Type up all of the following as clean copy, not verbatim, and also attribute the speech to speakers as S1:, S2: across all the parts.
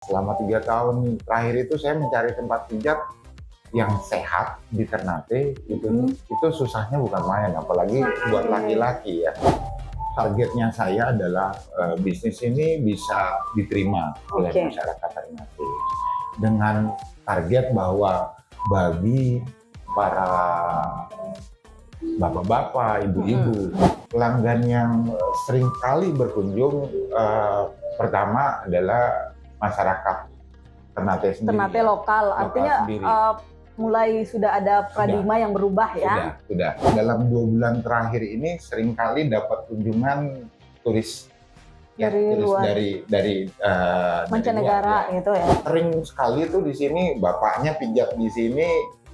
S1: Selama 3 tahun terakhir itu saya mencari tempat pijat yang sehat di Ternate, itu susahnya bukan main, apalagi buat laki-laki ya. Targetnya saya adalah bisnis ini bisa diterima oleh masyarakat Ternate dengan target bahwa bagi para bapak-bapak, ibu-ibu, pelanggan yang sering kali berkunjung pertama adalah masyarakat Ternate sendiri.
S2: Ternate lokal, artinya mulai sudah ada paradigma yang berubah ya?
S1: Sudah. Dalam 2 bulan terakhir ini sering kali dapat kunjungan turis
S2: dari luar,
S1: dari
S2: mancanegara gitu ya.
S1: Sering sekali tuh di sini bapaknya pijat di sini,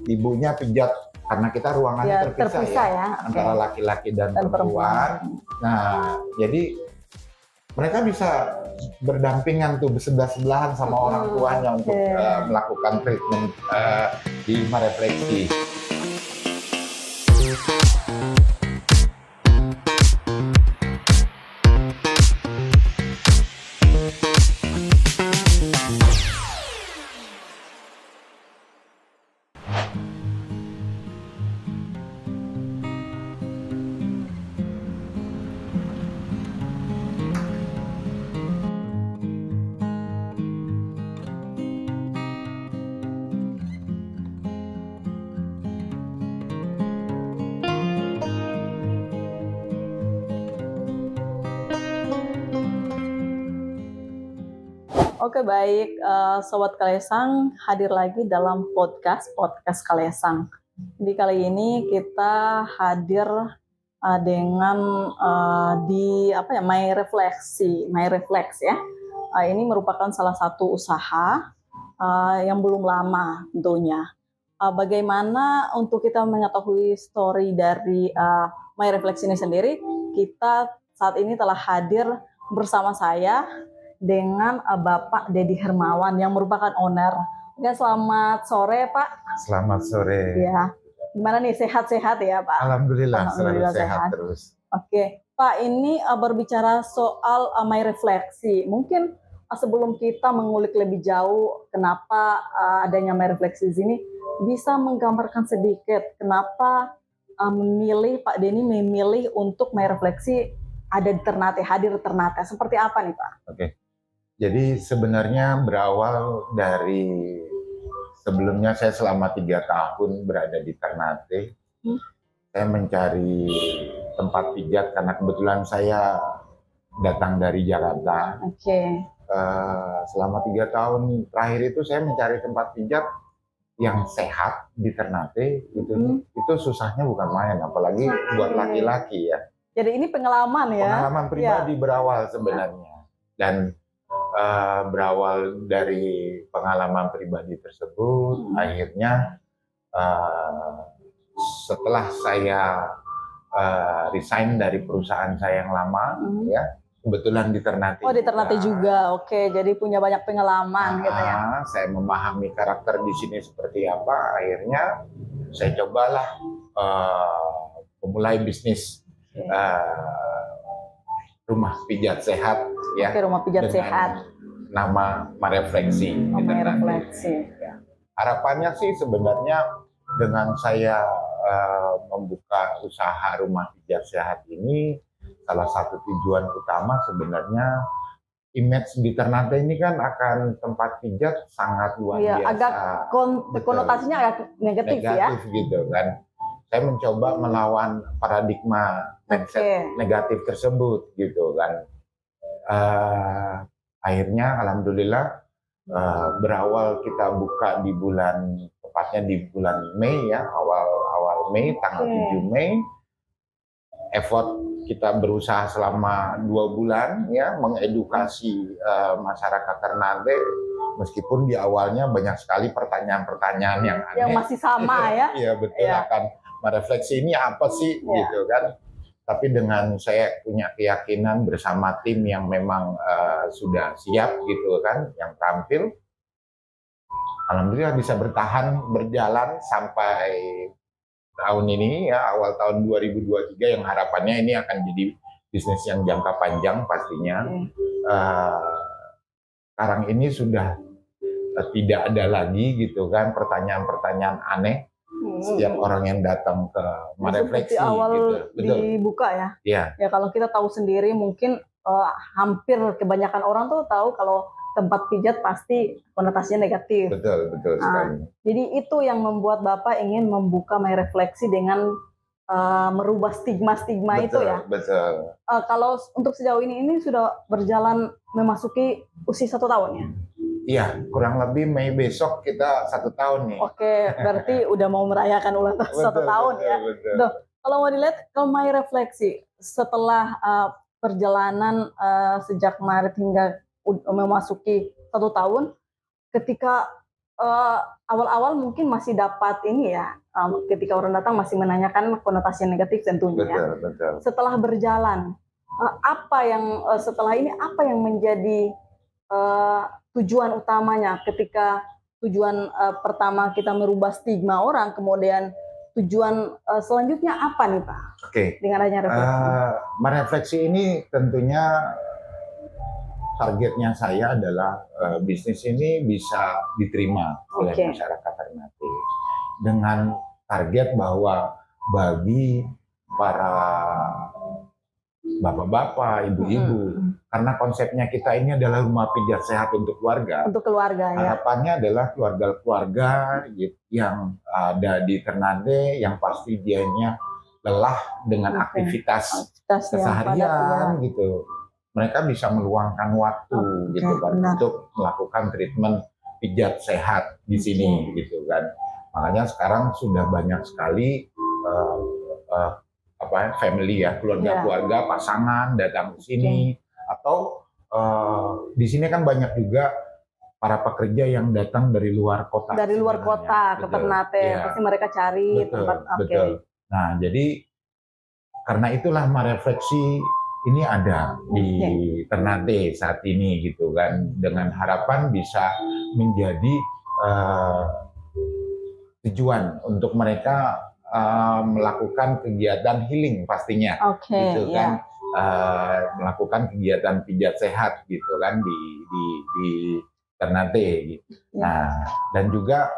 S1: ibunya pijat karena kita ruangannya terpisah ya. Antara laki-laki dan perempuan. Nah, jadi mereka bisa berdampingan tuh bersebelah-sebelahan sama orang tuanya untuk melakukan treatment di Marefleksi.
S2: Oke baik, Sobat Kalesang hadir lagi dalam podcast Kalesang. Di kali ini kita hadir dengan My Reflex ya. Ini merupakan salah satu usaha yang belum lama tentunya. Bagaimana untuk kita mengetahui story dari My Reflex ini sendiri, kita saat ini telah hadir bersama saya dengan Bapak Dedi Hermawan yang merupakan owner. Ya, selamat sore Pak.
S1: Selamat sore.
S2: Ya, gimana nih, sehat-sehat ya Pak?
S1: Alhamdulillah selalu sehat terus.
S2: Oke, Pak, ini berbicara soal My Refleksi. Mungkin sebelum kita mengulik lebih jauh kenapa adanya My Refleksi ini, bisa menggambarkan sedikit kenapa Pak Denny memilih untuk My Refleksi ada di Ternate, hadir di Ternate. Seperti apa nih Pak?
S1: Oke. Jadi sebenarnya berawal dari sebelumnya saya selama 3 tahun berada di Ternate. Saya mencari tempat pijat karena kebetulan saya datang dari Jakarta. Selama 3 tahun terakhir itu saya mencari tempat pijat yang sehat di Ternate. Itu susahnya bukan main, apalagi buat laki-laki ya.
S2: Jadi ini pengalaman ya?
S1: Pengalaman pribadi berawal sebenarnya. Dan berawal dari pengalaman pribadi tersebut, akhirnya setelah saya resign dari perusahaan saya yang lama, ya kebetulan di Ternate.
S2: Oh, di Ternate juga, oke. Jadi punya banyak pengalaman gitu ya?
S1: Saya memahami karakter di sini seperti apa. Akhirnya saya cobalah memulai bisnis rumah pijat sehat ya.
S2: Rumah pijat sehat.
S1: Nama Marefleksi.
S2: Ya.
S1: Harapannya sih sebenarnya dengan saya membuka usaha rumah pijat sehat ini, salah satu tujuan utama sebenarnya image di Ternate ini kan akan tempat pijat sangat luar biasa.
S2: Agak konotasinya agak negatif ya.
S1: Gitu kan. Saya mencoba melawan paradigma mindset negatif tersebut gitu kan. Akhirnya alhamdulillah berawal kita buka di tepatnya di bulan Mei ya, awal Mei, tanggal 7 Mei. Effort kita berusaha selama 2 bulan ya, mengedukasi masyarakat Ternate, meskipun di awalnya banyak sekali pertanyaan-pertanyaan yang aneh.
S2: Yang masih sama ya.
S1: Iya betul, akan merefleksi ini apa sih gitu kan. Tapi dengan saya punya keyakinan bersama tim yang memang sudah siap gitu kan, yang tampil, alhamdulillah bisa berjalan sampai tahun ini ya, awal tahun 2023 yang harapannya ini akan jadi bisnis yang jangka panjang pastinya. sekarang ini sudah tidak ada lagi gitu kan pertanyaan-pertanyaan aneh setiap orang yang datang ke
S2: Seperti
S1: Marefleksi
S2: awal
S1: gitu. Betul.
S2: dibuka ya.
S1: Iya,
S2: Ya kalau kita tahu sendiri mungkin hampir kebanyakan orang tuh tahu kalau tempat pijat pasti konotasinya negatif.
S1: betul sekali.
S2: Jadi itu yang membuat Bapak ingin membuka Marefleksi dengan merubah stigma-stigma itu ya.
S1: Betul.
S2: Kalau untuk sejauh ini sudah berjalan memasuki usia 1 tahun ya.
S1: Iya, kurang lebih Mei besok kita 1 tahun nih.
S2: Oke, berarti udah mau merayakan ulang tahun 1 tahun ya.
S1: Betul.
S2: Duh, kalau mau dilihat, kalau Marefleksi setelah perjalanan sejak Maret hingga memasuki 1 tahun, ketika awal-awal mungkin masih dapat ini ya, ketika orang datang masih menanyakan konotasi yang negatif tentunya ya.
S1: Betul.
S2: Setelah berjalan, apa yang setelah ini apa yang menjadi tujuan utamanya ketika tujuan pertama kita merubah stigma orang, kemudian tujuan selanjutnya apa nih Pak?
S1: Oke.
S2: Dengan adanya refleksi.
S1: Marefleksi ini tentunya targetnya saya adalah bisnis ini bisa diterima oleh masyarakat Ternate dengan target bahwa bagi para bapak-bapak, ibu-ibu, karena konsepnya kita ini adalah rumah pijat sehat untuk keluarga.
S2: Untuk keluarga ya.
S1: Harapannya adalah keluarga-keluarga yang ada di Ternate yang pasti dianya lelah dengan aktivitas keseharian gitu. Mereka bisa meluangkan waktu gitu kan untuk melakukan treatment pijat sehat di sini gitu kan. Makanya sekarang sudah banyak sekali family ya, keluarga-keluarga pasangan datang ke sini atau di sini kan banyak juga para pekerja yang datang dari luar kota.
S2: Dari luar kota ke Ternate, pasti mereka cari tempat.
S1: Betul. Nah, jadi karena itulah Marefleksi ini ada di Ternate saat ini gitu kan, dengan harapan bisa menjadi tujuan untuk mereka melakukan kegiatan healing pastinya, gitu kan, melakukan kegiatan pijat sehat gitu kan di Ternate gitu. Nah, dan juga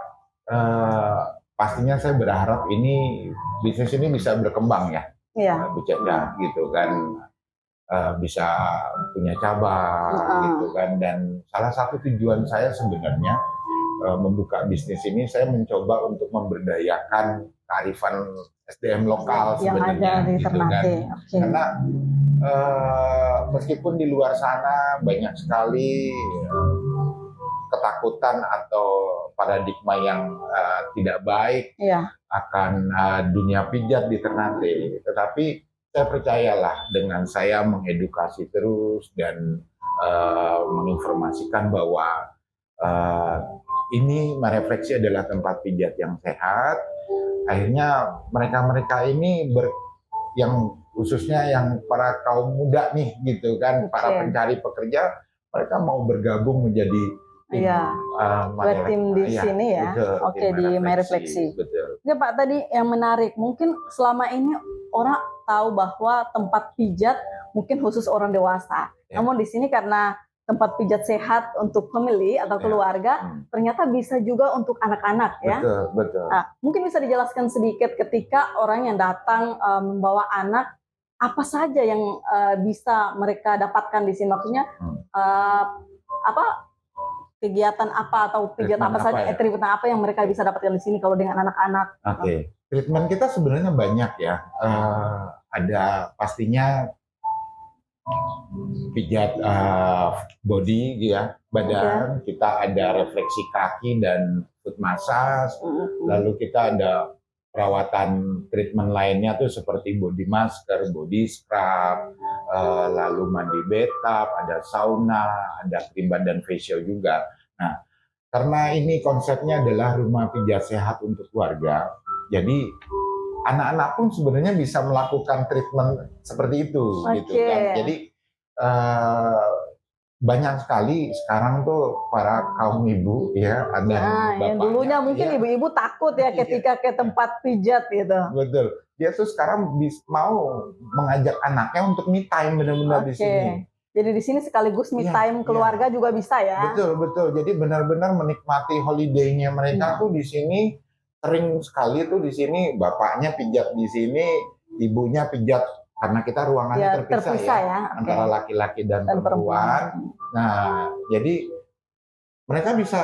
S1: pastinya saya berharap ini bisnis ini bisa berkembang ya, Bu Cenda gitu kan, bisa punya cabang gitu kan. Dan salah satu tujuan saya sebenarnya membuka bisnis ini, saya mencoba untuk memberdayakan kearifan SDM lokal sebenarnya gitu kan. Karena meskipun di luar sana banyak sekali ketakutan atau paradigma yang tidak baik akan dunia pijat di Ternate, tetapi saya percayalah dengan saya mengedukasi terus dan menginformasikan bahwa ini Marefleksi adalah tempat pijat yang sehat. Akhirnya mereka-mereka ini yang khususnya yang para kaum muda nih gitu kan, para pencari pekerja, mereka mau bergabung menjadi
S2: tim di sini ya. Betul, di Marefleksi. Ya Pak, tadi yang menarik, mungkin selama ini orang tahu bahwa tempat pijat mungkin khusus orang dewasa. Namun di sini karena tempat pijat sehat untuk family atau keluarga, ternyata bisa juga untuk anak-anak ya.
S1: Betul.
S2: Nah, mungkin bisa dijelaskan sedikit ketika orang yang datang membawa anak, apa saja yang bisa mereka dapatkan di sini? Maksudnya kegiatan apa atau pijat apa saja, treatment apa yang mereka bisa dapatkan di sini kalau dengan anak-anak?
S1: Treatment kita sebenarnya banyak ya. Ada pastinya pijat body ya, badan, kita ada refleksi kaki dan foot massage, lalu kita ada perawatan treatment lainnya tuh seperti body masker, body scrub, lalu mandi bathtub, ada sauna, ada krim badan facial juga. Nah, karena ini konsepnya adalah rumah pijat sehat untuk keluarga, jadi anak-anak pun sebenarnya bisa melakukan treatment seperti itu, gitu kan. Jadi banyak sekali sekarang tuh para kaum ibu ya, ada
S2: yang dulunya mungkin ibu-ibu takut ya ketika ke tempat pijat gitu.
S1: Betul. Dia tuh sekarang mau mengajak anaknya untuk me time benar-benar di sini.
S2: Jadi di sini sekaligus me
S1: Iya,
S2: time
S1: iya.
S2: keluarga juga bisa ya.
S1: Betul, betul. Jadi benar-benar menikmati holiday-nya mereka tuh di sini. Sering sekali tuh di sini bapaknya pijat di sini, ibunya pijat karena kita ruangannya
S2: Ya,
S1: terpisah
S2: terpisah
S1: ya
S2: ya. Oke.
S1: antara laki-laki dan
S2: Dan
S1: perempuan. Nah, jadi mereka bisa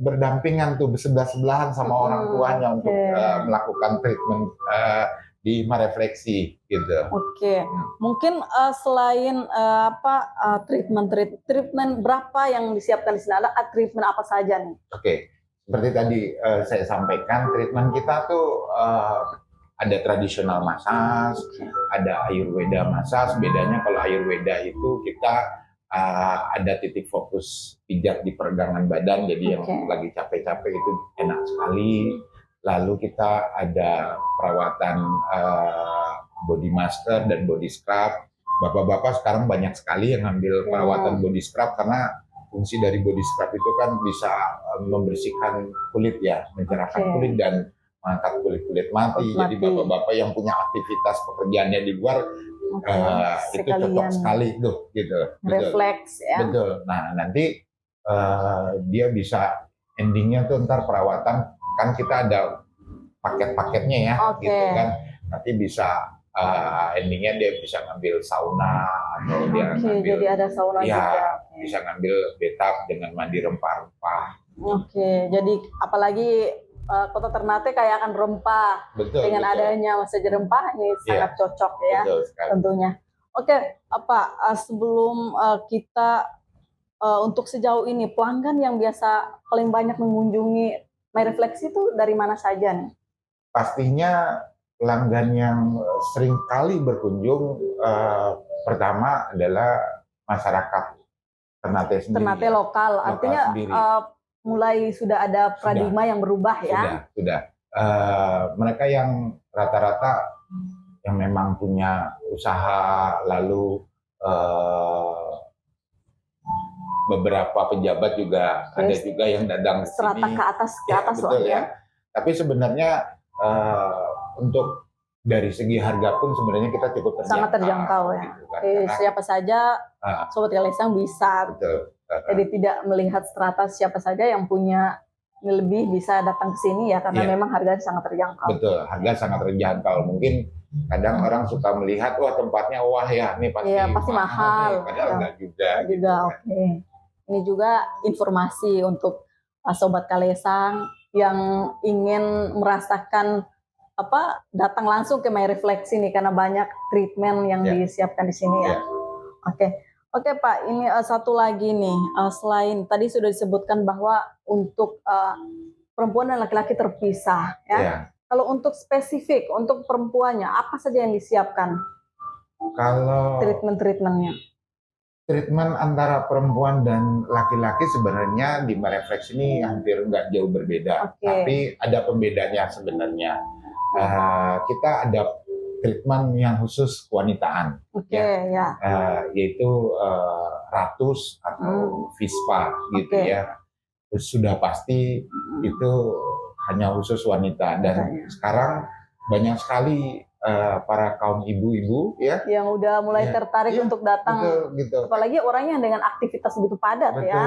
S1: berdampingan tuh bersebelah-sebelahan sama orang tuanya untuk melakukan treatment di Marefleksi gitu.
S2: Oke. Mungkin selain treatment berapa yang disiapkan di sini? Ada treatment apa saja nih?
S1: Oke. Seperti tadi saya sampaikan, treatment kita tuh ada tradisional massage, ada Ayurveda massage. Bedanya kalau Ayurveda itu kita ada titik fokus pijat di pergelangan badan, jadi yang lagi capek-capek itu enak sekali. Lalu kita ada perawatan body master dan body scrub. Bapak-bapak sekarang banyak sekali yang ngambil perawatan body scrub karena fungsi dari body scrub itu kan bisa membersihkan kulit ya, mencerahkan kulit dan mengangkat kulit-kulit mati. Jadi bapak-bapak yang punya aktivitas pekerjaannya di luar itu cocok sekali tuh, gitu.
S2: Refleks ya.
S1: Betul. Nah nanti dia bisa endingnya tuh ntar perawatan kan kita ada paket-paketnya ya, gitu kan. Nanti bisa endingnya dia bisa ngambil sauna atau dia ngambil,
S2: jadi ada sauna juga.
S1: Bisa ngambil bathtub dengan mandi rempah-rempah.
S2: Oke, jadi apalagi Kota Ternate kaya akan rempah.
S1: Betul,
S2: dengan adanya massage rempah ini sangat cocok ya, tentunya. Oke, sebelum kita untuk sejauh ini pelanggan yang biasa paling banyak mengunjungi Marefleksi itu dari mana saja nih?
S1: Pastinya pelanggan yang sering kali berkunjung pertama adalah masyarakat Ternate sendiri.
S2: Ternate lokal, artinya mulai sudah ada paradigma yang berubah ya?
S1: Sudah. Mereka yang rata-rata yang memang punya usaha, lalu beberapa pejabat juga ada juga yang datang ke sini.
S2: Strata ke atas
S1: betul ya. Tapi sebenarnya untuk dari segi harga pun sebenarnya kita cukup terjangkau. Sangat
S2: terjangkau ya. Gitu kan. Siapa saja Sobat Kalesang bisa.
S1: Betul.
S2: Jadi tidak melihat strata, siapa saja yang punya lebih bisa datang ke sini ya, karena memang harganya sangat terjangkau.
S1: Betul, harga sangat terjangkau. Mungkin kadang orang suka melihat wah tempatnya wah ya, ini pasti
S2: mahal.
S1: Padahal enggak juga.
S2: Gitu. Oke. Ini juga informasi untuk Sobat Kalesang yang ingin merasakan datang langsung ke Marefleksi nih, karena banyak treatment yang disiapkan di sini ya. Oke Pak, ini satu lagi nih, selain tadi sudah disebutkan bahwa untuk perempuan dan laki-laki terpisah ya. Kalau untuk spesifik untuk perempuannya apa saja yang disiapkan?
S1: Kalau
S2: treatmentnya?
S1: Treatment antara perempuan dan laki-laki sebenarnya di Marefleksi ini hampir nggak jauh berbeda, tapi ada pembedanya sebenarnya. Kita ada treatment yang khusus kewanitaan, yaitu ratus atau Vispa gitu ya. Terus sudah pasti itu hanya khusus wanita, dan sekarang banyak sekali para kaum ibu-ibu ya
S2: yang udah mulai tertarik untuk datang,
S1: gitu.
S2: Apalagi orangnya dengan aktivitas begitu padat ya.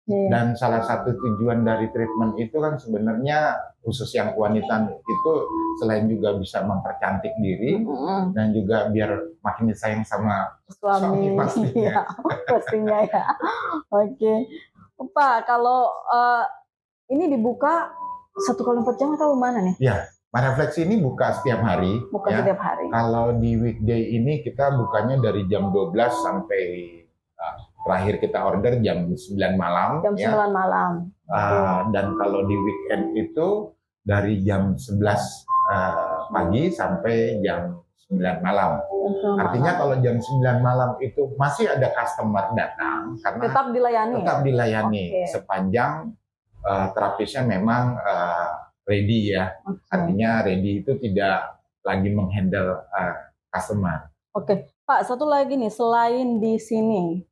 S1: Dan salah satu tujuan dari treatment itu kan sebenarnya khusus yang kewanitaan itu selain juga bisa mempercantik diri dan juga biar makin disayang sama suami pastinya.
S2: Pastinya ya. Oke. Pak, kalau ini dibuka 1x4 jam atau mana nih?
S1: Ya, Marefleksi ini buka setiap hari.
S2: Setiap hari.
S1: Kalau di weekday ini kita bukanya dari jam 12 sampai terakhir kita order jam 9 malam.
S2: Jam 9 malam.
S1: Dan kalau di weekend itu dari jam 11 pagi sampai jam 9 malam. Artinya kalau jam 9 malam itu masih ada customer datang karena
S2: tetap dilayani.
S1: Sepanjang terapisnya memang ready ya. Artinya ready itu tidak lagi menghandle customer.
S2: Pak, satu lagi nih, selain di sini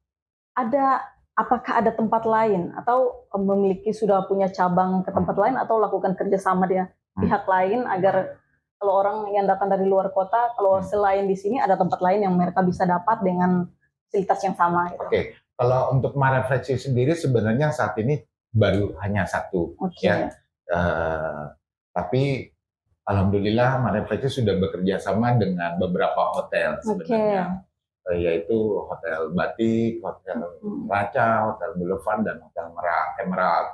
S2: apakah ada tempat lain atau memiliki sudah punya cabang ke tempat lain atau lakukan kerjasama dengan pihak lain agar kalau orang yang datang dari luar kota, kalau selain di sini ada tempat lain yang mereka bisa dapat dengan fasilitas yang sama gitu.
S1: Oke, kalau untuk Marefleksi sendiri sebenarnya saat ini baru hanya satu,
S2: Oke.
S1: ya. Tapi alhamdulillah Marefleksi sudah bekerja sama dengan beberapa hotel sebenarnya, yaitu Hotel Batik, Hotel Raca, Hotel Boulevard, dan Hotel Emerald.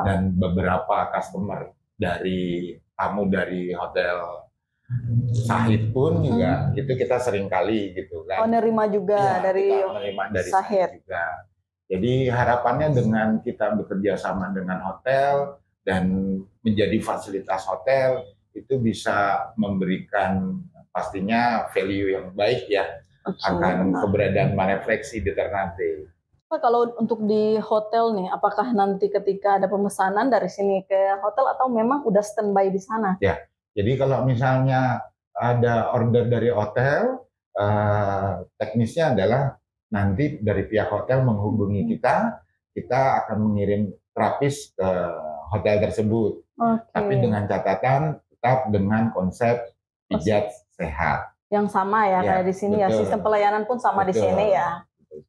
S1: Dan beberapa customer dari tamu dari Hotel Sahid pun juga itu kita sering kali gitu kan.
S2: Nerima juga dari
S1: Sahid juga. Jadi harapannya dengan kita bekerja sama dengan hotel dan menjadi fasilitas hotel itu bisa memberikan pastinya value yang baik ya akan keberadaan Marefleksi di Ternate.
S2: Kalau untuk di hotel nih, apakah nanti ketika ada pemesanan dari sini ke hotel atau memang udah standby di sana?
S1: Ya, jadi kalau misalnya ada order dari hotel, teknisnya adalah nanti dari pihak hotel menghubungi kita, kita akan mengirim terapis ke hotel tersebut. Tapi dengan catatan tetap dengan konsep pijat sehat.
S2: Yang sama ya kayak di sini ya, sistem pelayanan pun sama di sini ya.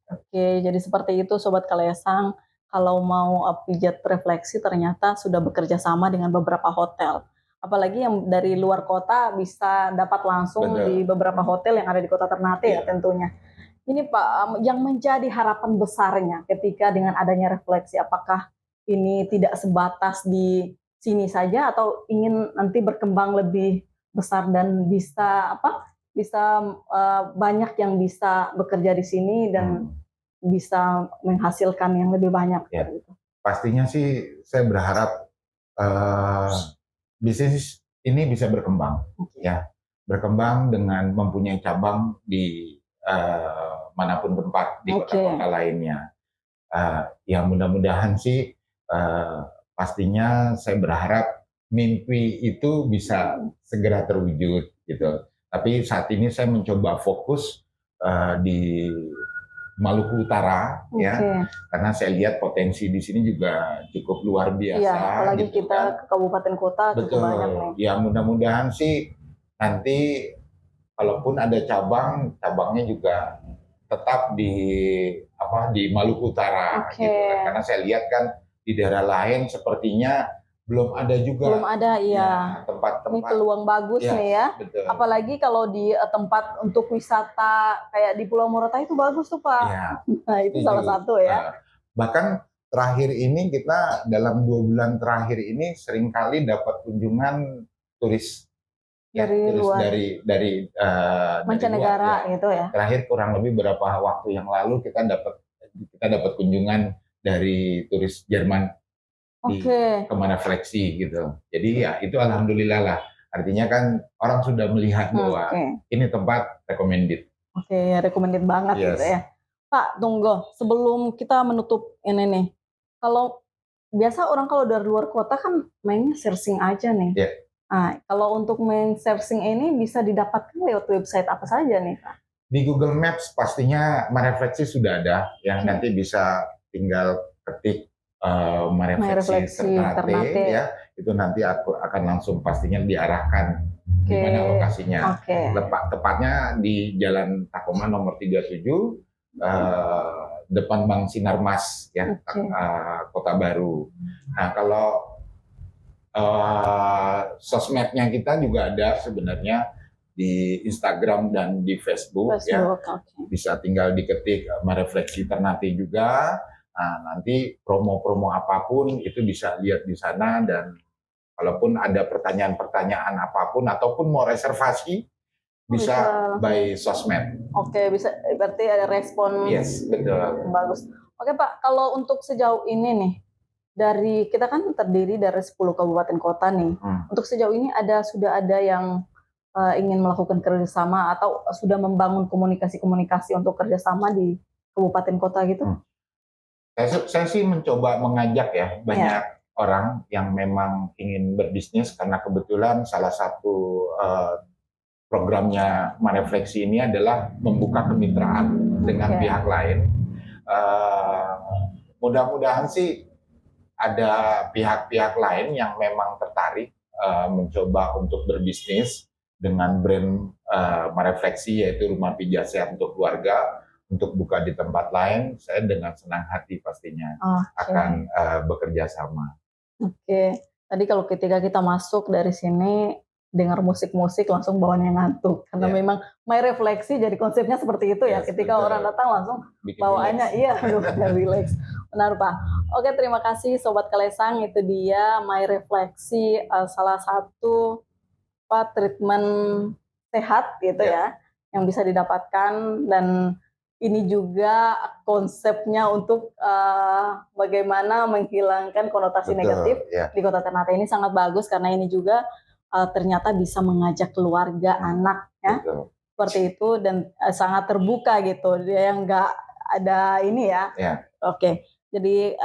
S2: Oke, jadi seperti itu Sobat Kalesang. Kalau mau pijat refleksi ternyata sudah bekerja sama dengan beberapa hotel. Apalagi yang dari luar kota bisa dapat langsung di beberapa hotel yang ada di Kota Ternate ya tentunya. Ini Pak, yang menjadi harapan besarnya ketika dengan adanya refleksi, apakah ini tidak sebatas di sini saja atau ingin nanti berkembang lebih besar dan bisa banyak yang bisa bekerja di sini dan bisa menghasilkan yang lebih banyak.
S1: Ya, pastinya sih saya berharap bisnis ini bisa berkembang, ya, berkembang dengan mempunyai cabang di manapun tempat di kota-kota lainnya. Ya mudah-mudahan sih pastinya saya berharap mimpi itu bisa segera terwujud gitu. Tapi saat ini saya mencoba fokus di Maluku Utara ya, karena saya lihat potensi di sini juga cukup luar biasa.
S2: Iya, apalagi gitu, kita ke kabupaten kota cukup banyak nih.
S1: Ya mudah-mudahan sih nanti kalaupun ada cabangnya juga tetap di Maluku Utara gitu kan. Karena saya lihat kan di daerah lain sepertinya belum ada juga.
S2: Belum ada, iya.
S1: Tempat-tempat.
S2: Ini peluang bagus nih ya. Betul. Apalagi kalau di tempat untuk wisata kayak di Pulau Morotai itu bagus tuh Pak. Ya, nah itu salah satu ya.
S1: Bahkan terakhir ini kita dalam 2 bulan terakhir ini seringkali dapat kunjungan turis
S2: dari luar,
S1: dari
S2: mancanegara gitu ya.
S1: Terakhir kurang lebih beberapa waktu yang lalu kita dapat kunjungan dari turis Jerman ke Marefleksi gitu. Jadi ya itu alhamdulillah lah. Artinya kan orang sudah melihat bahwa ini tempat recommended.
S2: Recommended banget gitu ya. Pak, tunggu sebelum kita menutup ini nih. Kalau biasa orang kalau dari luar kota kan mainnya searching aja nih. Nah, kalau untuk main searching ini bisa didapatkan lewat website apa saja nih Pak?
S1: Di Google Maps pastinya Marefleksi sudah ada, yang nanti bisa tinggal ketik Marefleksi Ternate ya, itu nanti aku akan langsung pastinya diarahkan di mana lokasinya. Tepatnya di Jalan Takoma nomor 37 depan Bank Sinarmas ya, Kota Baru. Nah, kalau sosmednya kita juga ada sebenarnya di Instagram dan di Facebook ya. Bisa tinggal diketik Marefleksi Ternate juga. Nah, nanti promo-promo apapun itu bisa lihat di sana, dan kalaupun ada pertanyaan-pertanyaan apapun ataupun mau reservasi bisa by sosmed.
S2: Bisa, berarti ada respon.
S1: Yes, betul.
S2: Bagus. Pak, kalau untuk sejauh ini nih, dari kita kan terdiri dari 10 kabupaten kota nih. Untuk sejauh ini sudah ada yang ingin melakukan kerjasama atau sudah membangun komunikasi-komunikasi untuk kerjasama di kabupaten kota gitu?
S1: Saya sih mencoba mengajak ya banyak orang yang memang ingin berbisnis, karena kebetulan salah satu programnya Marefleksi ini adalah membuka kemitraan dengan pihak lain. Mudah-mudahan sih ada pihak-pihak lain yang memang tertarik mencoba untuk berbisnis dengan brand Marefleksi, yaitu Rumah Pijat Sehat untuk Keluarga. untuk buka di tempat lain, saya dengan senang hati pastinya akan bekerja sama.
S2: Oke. Tadi kalau ketika kita masuk dari sini dengar musik-musik langsung bawaannya ngantuk karena memang My Refleksi jadi konsepnya seperti itu ya. Ketika
S1: betul.
S2: orang datang langsung
S1: Bikin
S2: bawaannya relax. Benar Pak. Oke, terima kasih Sobat Kalesang, itu dia My Refleksi, salah satu treatment sehat gitu ya yang bisa didapatkan, dan ini juga konsepnya untuk bagaimana menghilangkan konotasi negatif di Kota Ternate. Ini sangat bagus karena ini juga ternyata bisa mengajak keluarga, anak ya, seperti itu, dan sangat terbuka gitu, dia yang nggak ada ini ya. Oke, jadi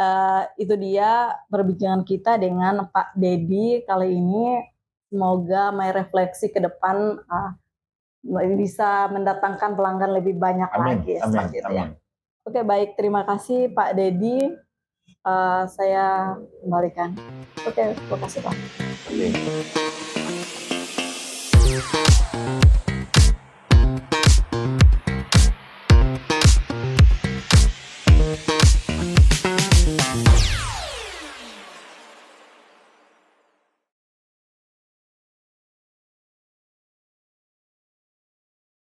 S2: itu dia perbincangan kita dengan Pak Dedi kali ini. Semoga My Refleksi ke depan bisa mendatangkan pelanggan lebih banyak lagi.
S1: Amin.
S2: Oke, baik, terima kasih Pak Dedi. Saya kembalikan. Oke, terima kasih Pak.